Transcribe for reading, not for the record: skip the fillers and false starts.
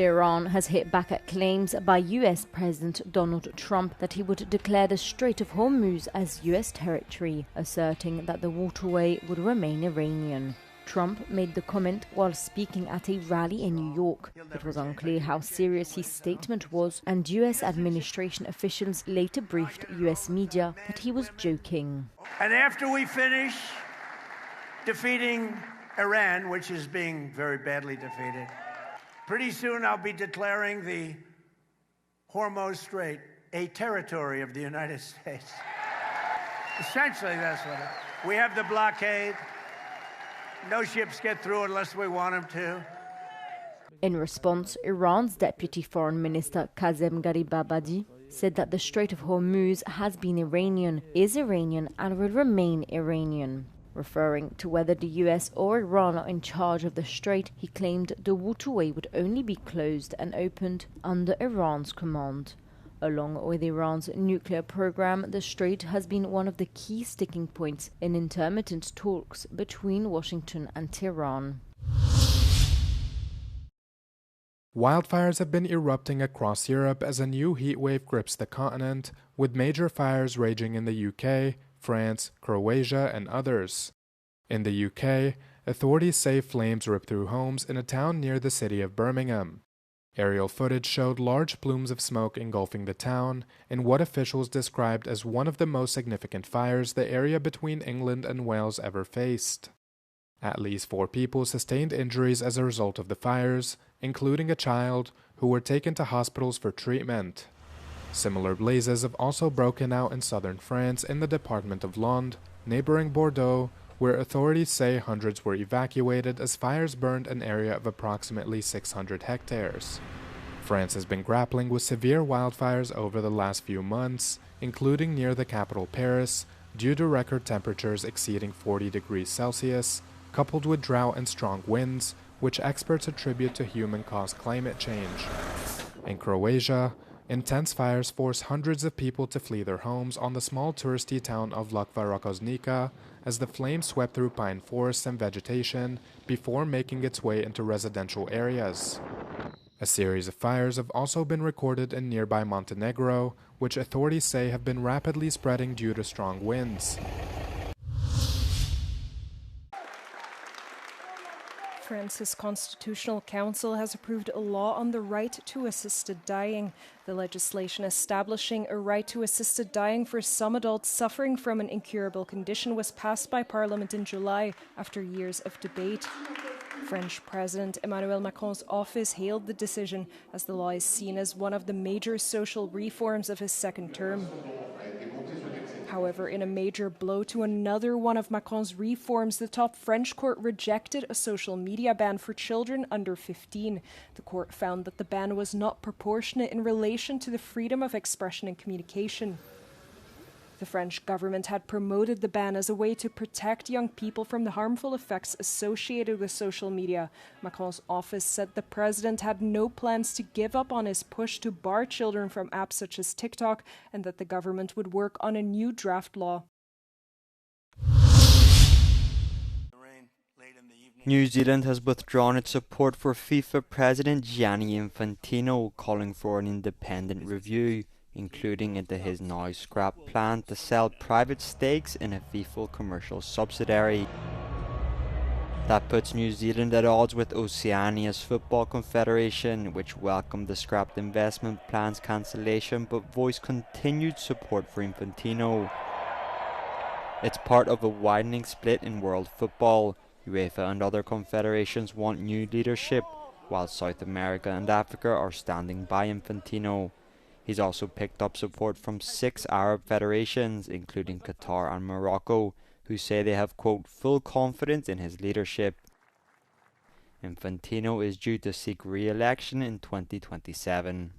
Tehran has hit back at claims by US President Donald Trump that he would declare the Strait of Hormuz as US territory, asserting that the waterway would remain Iranian. Trump made the comment while speaking at a rally in New York. It was unclear how serious his statement was, and US administration officials later briefed US media that he was joking. And after we finish defeating Iran, which is being very badly defeated, pretty soon I'll be declaring the Hormuz Strait a territory of the United States. Essentially, that's what it is. We have the blockade. No ships get through unless we want them to. In response, Iran's Deputy Foreign Minister Kazem Garibabadi said that the Strait of Hormuz has been Iranian, is Iranian, and will remain Iranian. Referring to whether the US or Iran are in charge of the strait, he claimed the waterway would only be closed and opened under Iran's command. Along with Iran's nuclear program, the strait has been one of the key sticking points in intermittent talks between Washington and Tehran. Wildfires have been erupting across Europe as a new heatwave grips the continent, with major fires raging in the UK, France, Croatia, and others. In the UK, authorities say flames ripped through homes in a town near the city of Birmingham. Aerial footage showed large plumes of smoke engulfing the town in what officials described as one of the most significant fires the area between England and Wales ever faced. At least 4 people sustained injuries as a result of the fires, including a child, who were taken to hospitals for treatment. Similar blazes have also broken out in southern France in the department of Landes, neighboring Bordeaux, where authorities say hundreds were evacuated as fires burned an area of approximately 600 hectares. France has been grappling with severe wildfires over the last few months, including near the capital Paris, due to record temperatures exceeding 40 degrees Celsius, coupled with drought and strong winds, which experts attribute to human-caused climate change. In Croatia, intense fires forced hundreds of people to flee their homes on the small touristy town of Lakva Rakoznica as the flames swept through pine forests and vegetation before making its way into residential areas. A series of fires have also been recorded in nearby Montenegro, which authorities say have been rapidly spreading due to strong winds. France's Constitutional Council has approved a law on the right to assisted dying. The legislation establishing a right to assisted dying for some adults suffering from an incurable condition was passed by Parliament in July after years of debate. French President Emmanuel Macron's office hailed the decision as the law is seen as one of the major social reforms of his second term. However, in a major blow to another one of Macron's reforms, the top French court rejected a social media ban for children under 15. The court found that the ban was not proportionate in relation to the freedom of expression and communication. The French government had promoted the ban as a way to protect young people from the harmful effects associated with social media. Macron's office said the president had no plans to give up on his push to bar children from apps such as TikTok, and that the government would work on a new draft law. New Zealand has withdrawn its support for FIFA President Gianni Infantino, calling for an independent review, including into his now scrapped plan to sell private stakes in a FIFA commercial subsidiary. That puts New Zealand at odds with Oceania's Football Confederation, which welcomed the scrapped investment plan's cancellation but voiced continued support for Infantino. It's part of a widening split in world football. UEFA and other confederations want new leadership, while South America and Africa are standing by Infantino. He's also picked up support from 6 Arab federations, including Qatar and Morocco, who say they have, quote, full confidence in his leadership. Infantino is due to seek re-election in 2027.